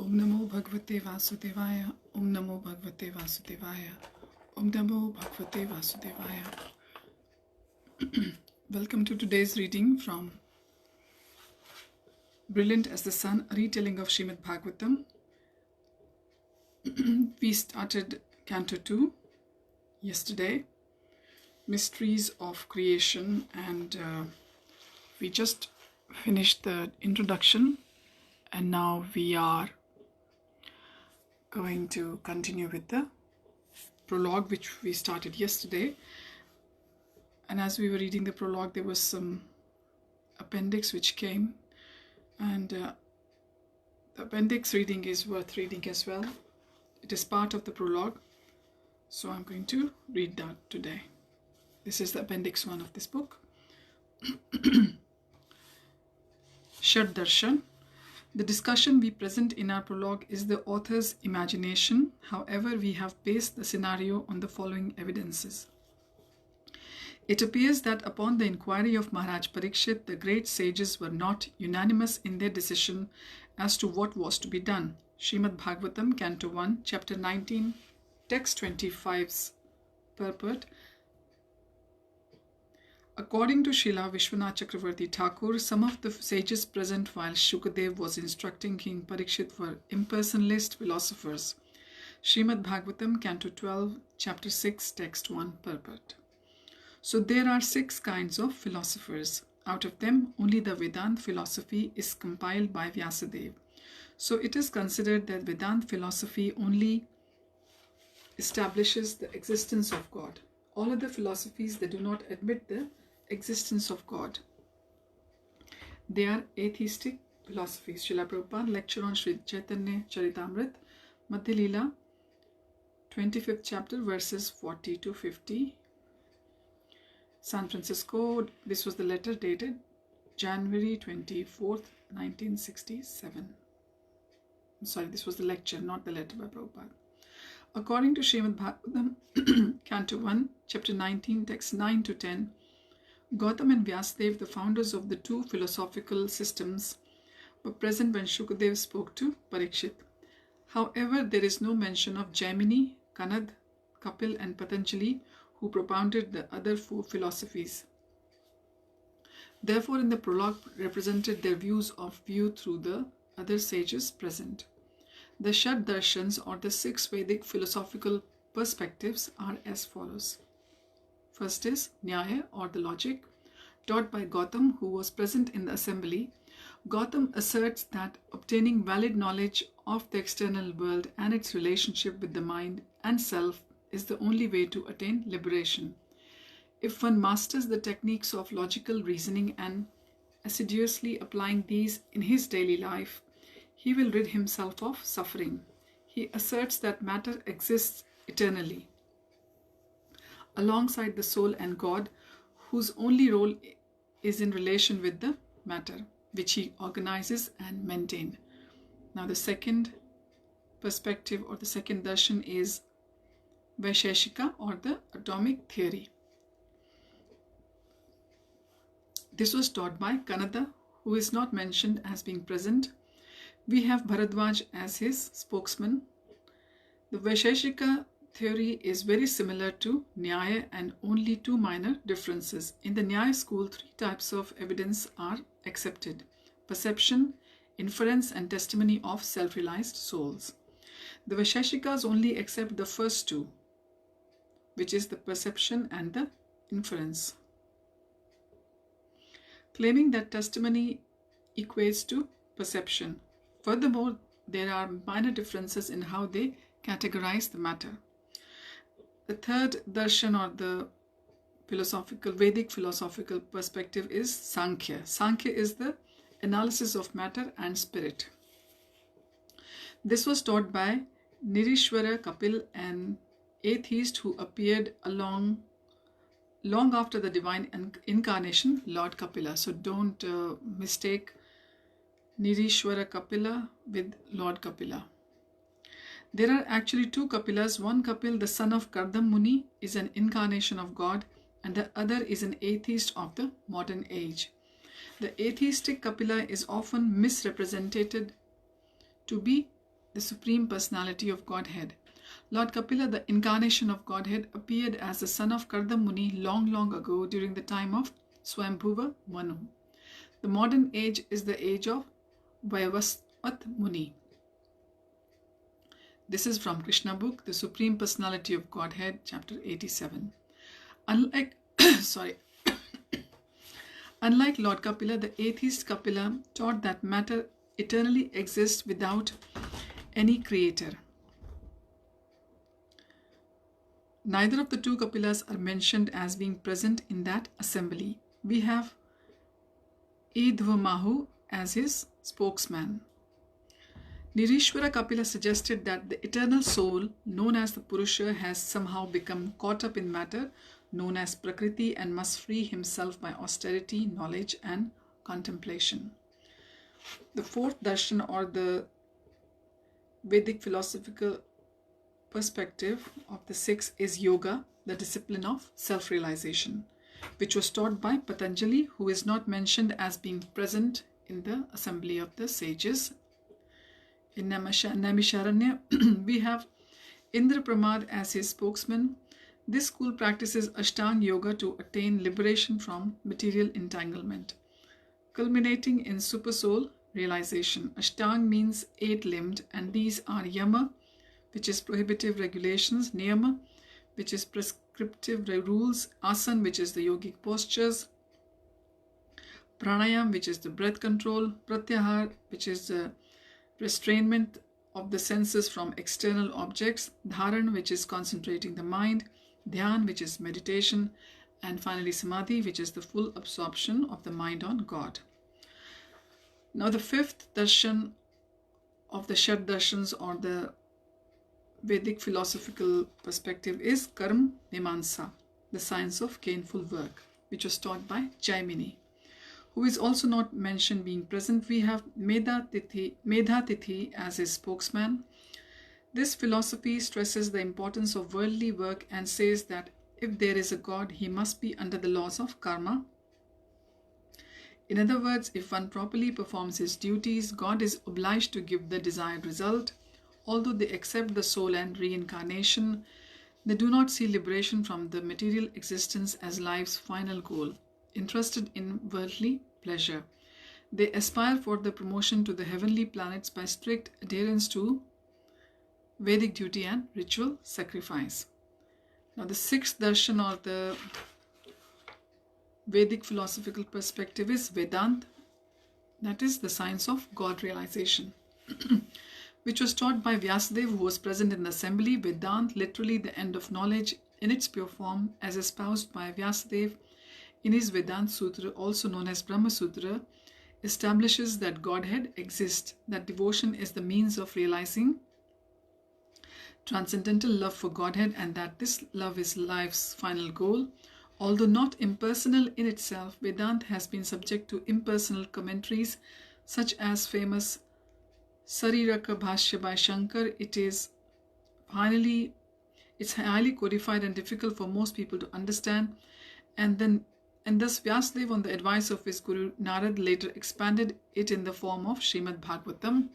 Om Namo Bhagavate Vasudevaya. Om Namo Bhagavate Vasudevaya. Om Namo Bhagavate Vasudevaya. Welcome to today's reading from Brilliant as the Sun, a retelling of Srimad Bhagavatam. We started Canto 2 yesterday, Mysteries of Creation, and we just finished the introduction, and now we are going to continue with the prologue, which we started yesterday. And as we were reading the prologue, there was some appendix which came, and the appendix reading is worth reading as well. It is part of the prologue, so I'm going to read that today. This is the appendix 1 of this book. Shad Darshan. The discussion we present in our prologue is the author's imagination. However, we have based the scenario on the following evidences. It appears that upon the inquiry of Maharaj Parikshit, the great sages were not unanimous in their decision as to what was to be done. Srimad Bhagavatam, Canto 1, Chapter 19, Text 25's purport. According to Srila Vishwanath Chakravarti Thakur, some of the sages present while Shukadev was instructing King Parikshit were impersonalist philosophers. Srimad Bhagavatam, Canto 12, Chapter 6, Text 1, purport. So there are 6 kinds of philosophers. Out of them, only the Vedanta philosophy is compiled by Vyasadeva. So it is considered that Vedanta philosophy only establishes the existence of God. All other philosophies, they do not admit the existence of God. They are atheistic philosophies. Srila Prabhupada, lecture on Sri Chaitanya Charitamrita, Madhya Leela, 25th chapter, verses 40 to 50. San Francisco. This was the letter dated January 24th, 1967. I'm sorry, this was the lecture, not the letter by Prabhupada. According to Srimad Bhagavatam, Canto 1, Chapter 19, Text 9 to 10, Gautam and Vyasadeva, the founders of the 2 philosophical systems, were present when Shukadev spoke to Parikshit. However, there is no mention of Jaimini, Kanad, Kapil and Patanjali, who propounded the other 4 philosophies. Therefore, in the prologue represented their views through the other sages present. The Shad Darshans, or the 6 Vedic philosophical perspectives, are as follows. First is Nyaya, or the logic, taught by Gautam, who was present in the assembly. Gautam asserts that obtaining valid knowledge of the external world and its relationship with the mind and self is the only way to attain liberation. If one masters the techniques of logical reasoning and assiduously applying these in his daily life, he will rid himself of suffering. He asserts that matter exists eternally, alongside the soul and God, whose only role is in relation with the matter, which he organizes and maintains. Now the second perspective, or the second darshan, is Vaisheshika, or the atomic theory. This was taught by Kanada, who is not mentioned as being present. We have Bharadwaj as his spokesman. The Vaisheshika theory is very similar to Nyaya, and only 2 minor differences. In the Nyaya school, 3 types of evidence are accepted: perception, inference, and testimony of self-realized souls. The Vaisheshikas only accept the first 2, which is the perception and the inference, claiming that testimony equates to perception. Furthermore, there are minor differences in how they categorize the matter. The third darshan, or the Vedic philosophical perspective, is Sankhya. Sankhya is the analysis of matter and spirit. This was taught by Nirishwara Kapil, an atheist who appeared long after the divine incarnation, Lord Kapila. So don't mistake Nirishwara Kapila with Lord Kapila. There are actually 2 Kapilas. One Kapil, the son of Kardam Muni, is an incarnation of God, and the other is an atheist of the modern age. The atheistic Kapila is often misrepresented to be the Supreme Personality of Godhead. Lord Kapila, the incarnation of Godhead, appeared as the son of Kardam Muni long ago during the time of Swambhuva Manu. The modern age is the age of Vayavasvat Muni. This is from Krishna book, The Supreme Personality of Godhead, chapter 87. Unlike Lord Kapila, the atheist Kapila taught that matter eternally exists without any creator. Neither of the two Kapilas are mentioned as being present in that assembly. We have Idvamahu as his spokesman. Nirishwara Kapila suggested that the eternal soul, known as the Purusha, has somehow become caught up in matter, known as Prakriti, and must free himself by austerity, knowledge, and contemplation. The fourth darshan, or the Vedic philosophical perspective of the six, is yoga, the discipline of self-realization, which was taught by Patanjali, who is not mentioned as being present in the assembly of the sages. In Naimisharanya, we have Indra Pramad as his spokesman. This school practices Ashtanga Yoga to attain liberation from material entanglement, culminating in supersoul realization. Ashtanga means 8-limbed, and these are Yama, which is prohibitive regulations, Niyama, which is prescriptive rules, Asana, which is the yogic postures, Pranayam, which is the breath control, Pratyahar, which is the restrainment of the senses from external objects, Dharan, which is concentrating the mind, Dhyan, which is meditation, and finally Samadhi, which is the full absorption of the mind on God. Now the fifth darshan of the Shad darshans, or the Vedic philosophical perspective, is Karma Mimamsa, the science of gainful work, which was taught by Jaimini, who is also not mentioned being present. We have Medha Tithi as his spokesman. This philosophy stresses the importance of worldly work and says that if there is a God, he must be under the laws of karma. In other words, if one properly performs his duties, God is obliged to give the desired result. Although they accept the soul and reincarnation, they do not see liberation from the material existence as life's final goal. Interested in worldly pleasure, they aspire for the promotion to the heavenly planets by strict adherence to Vedic duty and ritual sacrifice. Now the sixth darshan, or the Vedic philosophical perspective, is Vedanta, that is the science of God realization, which was taught by Vyasadeva, who was present in the assembly. Vedanta, literally the end of knowledge in its pure form, as espoused by Vyasadeva in his Vedanta Sutra, also known as Brahma Sutra, establishes that Godhead exists, that devotion is the means of realizing transcendental love for Godhead, and that this love is life's final goal. Although not impersonal in itself, Vedanta has been subject to impersonal commentaries, such as famous Sariraka Bhashya by Shankar. It's highly codified and difficult for most people to understand, and thus Vyasadeva, on the advice of his Guru Narad, later expanded it in the form of Srimad Bhagavatam.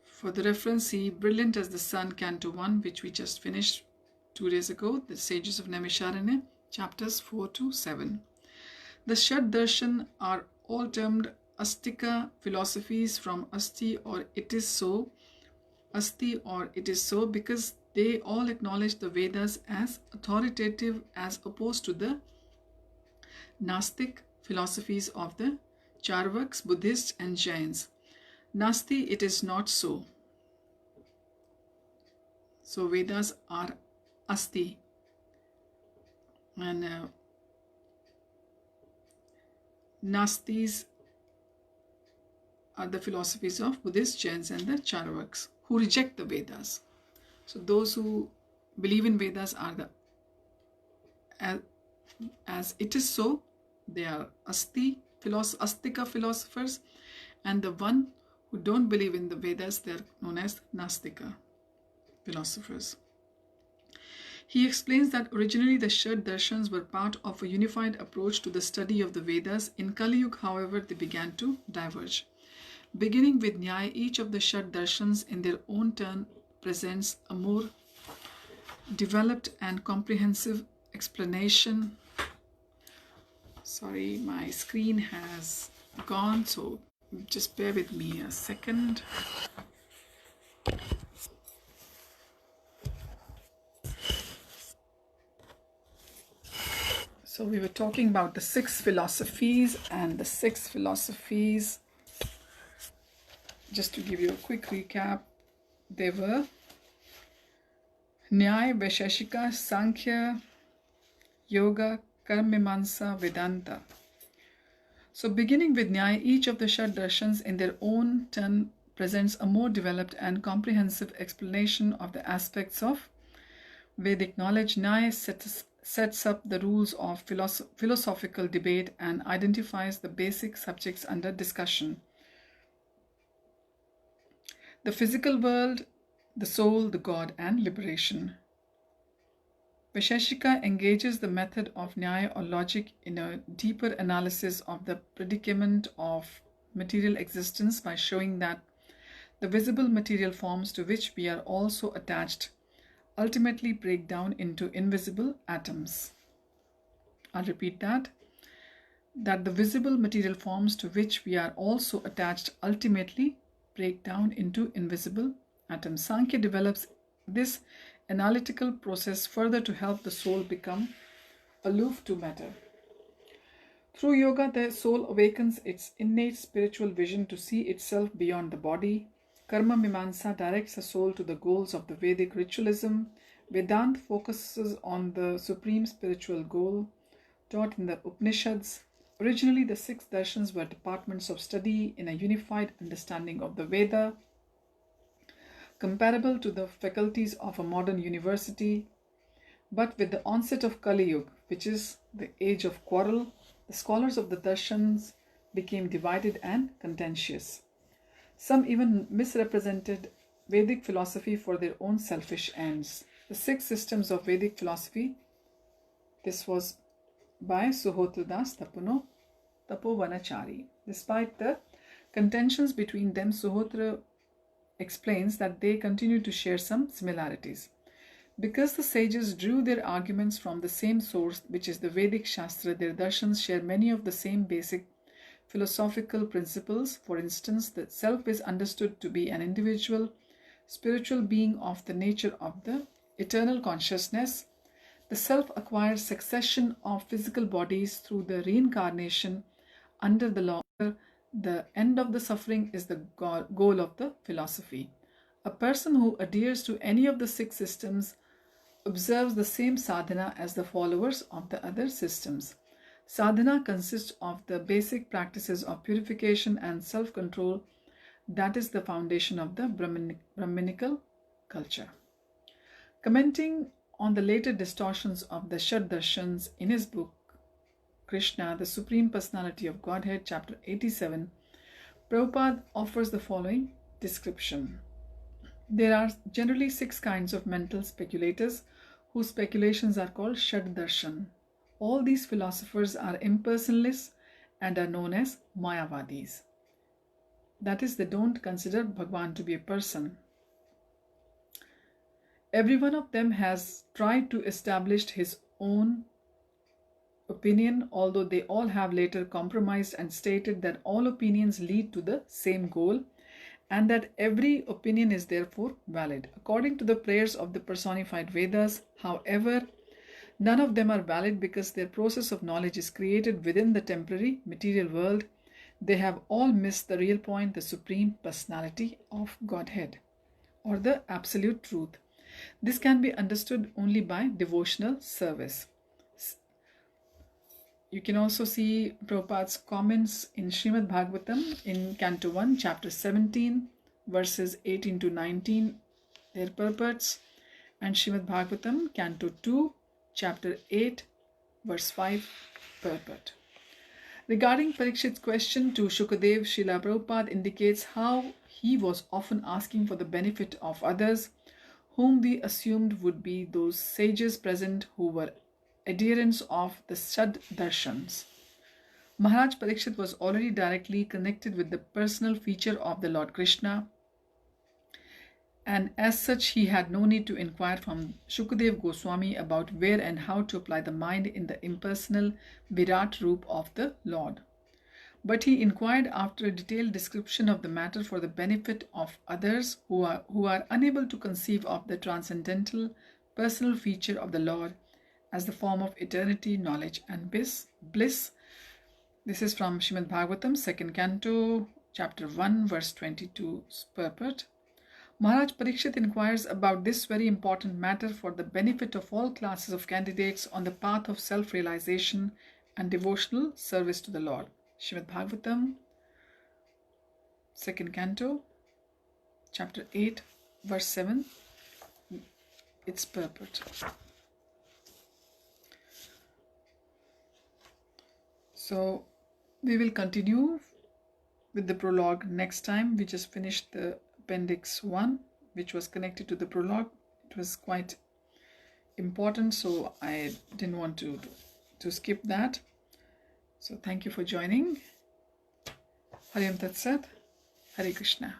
For the reference, see Brilliant as the Sun, Canto 1, which we just finished 2 days ago, the Sages of Naimisharanya, chapters 4 to 7. The Shad Darshan are all termed Astika philosophies, from Asti, or it is so, because they all acknowledge the Vedas as authoritative, as opposed to the Gnostic philosophies of the Charvaks, Buddhists, and Jains. Nasti, it is not so. So Vedas are Asti, and Nastis are the philosophies of Buddhists, Jains, and the Charvaks, who reject the Vedas. So those who believe in Vedas are the as it is so, they are Astika philosophers, and the one who don't believe in the Vedas, they are known as Nastika philosophers. He explains that originally the Shad Darshans were part of a unified approach to the study of the Vedas. In Kali Yuga, however, they began to diverge. Beginning with Nyaya, each of the Shad Darshans in their own turn presents a more developed and comprehensive explanation. Sorry, my screen has gone, so just bear with me a second. So we were talking about the 6 philosophies, and the 6 philosophies, just to give you a quick recap, they were Nyaya, Vaisheshika, Sankhya, Yoga, Karma-mimamsa, Vedanta. So beginning with Nyaya, each of the Shad Darshans in their own turn presents a more developed and comprehensive explanation of the aspects of Vedic knowledge. Nyaya sets up the rules of philosophical debate and identifies the basic subjects under discussion: the physical world, the soul, the God, and liberation. Vaisheshika engages the method of Nyaya or logic in a deeper analysis of the predicament of material existence by showing that the visible material forms to which we are also attached ultimately break down into invisible atoms. I'll repeat that the visible material forms to which we are also attached ultimately break down into invisible atoms. Sankhya develops this analytical process further to help the soul become aloof to matter. Through yoga, the soul awakens its innate spiritual vision to see itself beyond the body. Karma-mimamsa directs the soul to the goals of the Vedic ritualism. Vedanta focuses on the supreme spiritual goal taught in the Upanishads. Originally, the 6 darshans were departments of study in a unified understanding of the Veda, comparable to the faculties of a modern university. But with the onset of Kali Yuga, which is the age of quarrel, the scholars of the darshans became divided and contentious. Some even misrepresented Vedic philosophy for their own selfish ends. The 6 systems of Vedic philosophy, this was by Suhotradas Tapovanachari. Despite the contentions between them, Suhotra explains that they continue to share some similarities. Because the sages drew their arguments from the same source, which is the Vedic Shastra, their darshans share many of the same basic philosophical principles. For instance, the self is understood to be an individual, spiritual being of the nature of the eternal consciousness. The self acquires succession of physical bodies through the reincarnation under the law. The end of the suffering is the goal of the philosophy. A person who adheres to any of the 6 systems observes the same sadhana as the followers of the other systems. Sadhana consists of the basic practices of purification and self-control. That is the foundation of the Brahminical culture. Commenting on the later distortions of the Shad Darshans in his book Krishna, the Supreme Personality of Godhead, chapter 87, Prabhupada offers the following description. There are generally 6 kinds of mental speculators whose speculations are called Shad Darshan. All these philosophers are impersonalists and are known as Mayavadis. That is, they don't consider Bhagwan to be a person. Every one of them has tried to establish his own opinion, although they all have later compromised and stated that all opinions lead to the same goal and that every opinion is therefore valid. According to the prayers of the personified Vedas, however, none of them are valid because their process of knowledge is created within the temporary material world. They have all missed the real point, the Supreme Personality of Godhead, or the Absolute Truth. This can be understood only by devotional service. You can also see Prabhupada's comments in Srimad Bhagavatam in Canto 1, chapter 17, verses 18 to 19, their purports, and Srimad Bhagavatam, Canto 2, chapter 8, verse 5, purport. Regarding Parikshit's question to Shukadev, Srila Prabhupada indicates how he was often asking for the benefit of others, whom we assumed would be those sages present who were adherents of the Shad Darshans. Maharaj Parikshit was already directly connected with the personal feature of the Lord Krishna, and as such he had no need to inquire from Shukadev Goswami about where and how to apply the mind in the impersonal Virat Roop of the Lord. But he inquired after a detailed description of the matter for the benefit of others who are unable to conceive of the transcendental personal feature of the Lord as the form of eternity, knowledge and bliss. This is from Srimad Bhagavatam, 2nd Canto, Chapter 1, verse 22, purport. Maharaj Parikshit inquires about this very important matter for the benefit of all classes of candidates on the path of self-realization and devotional service to the Lord. Srimad Bhagavatam, 2nd Canto, Chapter 8, verse 7, its purport. So we will continue with the prologue next time. We just finished the appendix 1, which was connected to the prologue. It was quite important, so I didn't want to skip that. So thank you for joining. Hare Tat Sat. Hare Krishna.